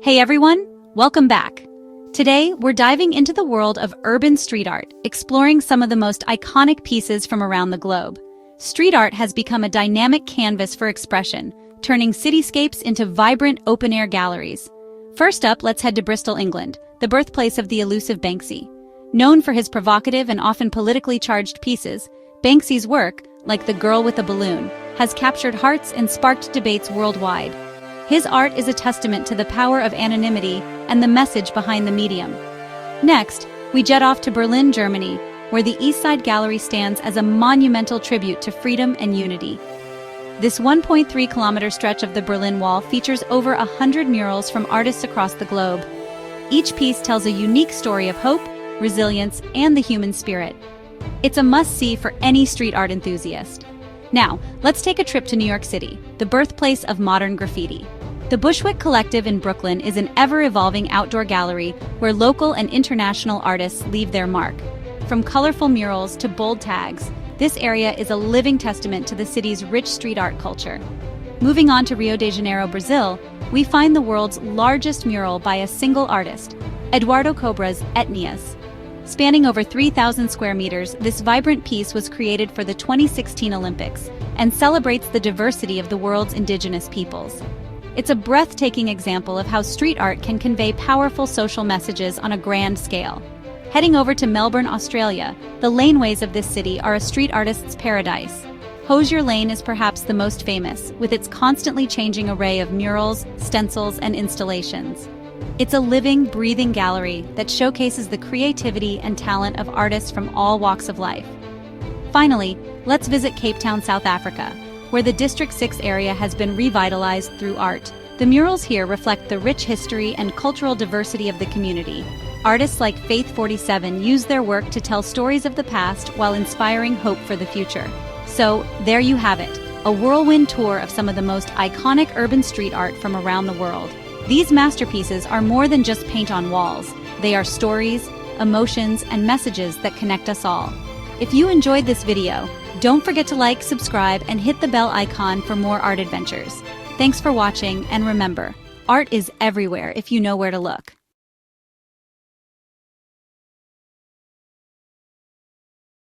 Hey everyone, welcome back. Today, we're diving into the world of urban street art, exploring some of the most iconic pieces from around the globe. Street art has become a dynamic canvas for expression, turning cityscapes into vibrant open-air galleries. First up, let's head to Bristol, England, the birthplace of the elusive Banksy. Known for his provocative and often politically charged pieces, Banksy's work, like The Girl with a Balloon, has captured hearts and sparked debates worldwide. His art is a testament to the power of anonymity and the message behind the medium. Next, we jet off to Berlin, Germany, where the East Side Gallery stands as a monumental tribute to freedom and unity. This 1.3-kilometer stretch of the Berlin Wall features over 100 murals from artists across the globe. Each piece tells a unique story of hope, resilience, and the human spirit. It's a must-see for any street art enthusiast. Now, let's take a trip to New York City, the birthplace of modern graffiti. The Bushwick Collective in Brooklyn is an ever-evolving outdoor gallery where local and international artists leave their mark. From colorful murals to bold tags, this area is a living testament to the city's rich street art culture. Moving on to Rio de Janeiro, Brazil, we find the world's largest mural by a single artist, Eduardo Cobra's Etnias. Spanning over 3,000 square meters, this vibrant piece was created for the 2016 Olympics and celebrates the diversity of the world's indigenous peoples. It's a breathtaking example of how street art can convey powerful social messages on a grand scale. Heading over to Melbourne, Australia, the laneways of this city are a street artist's paradise. Hosier Lane is perhaps the most famous, with its constantly changing array of murals, stencils, and installations. It's a living, breathing gallery that showcases the creativity and talent of artists from all walks of life. Finally, let's visit Cape Town, South Africa, where the District 6 area has been revitalized through art. The murals here reflect the rich history and cultural diversity of the community. Artists like Faith 47 use their work to tell stories of the past while inspiring hope for the future. So, there you have it, a whirlwind tour of some of the most iconic urban street art from around the world. These masterpieces are more than just paint on walls. They are stories, emotions, and messages that connect us all. If you enjoyed this video, don't forget to like, subscribe, and hit the bell icon for more art adventures. Thanks for watching, and remember, art is everywhere if you know where to look.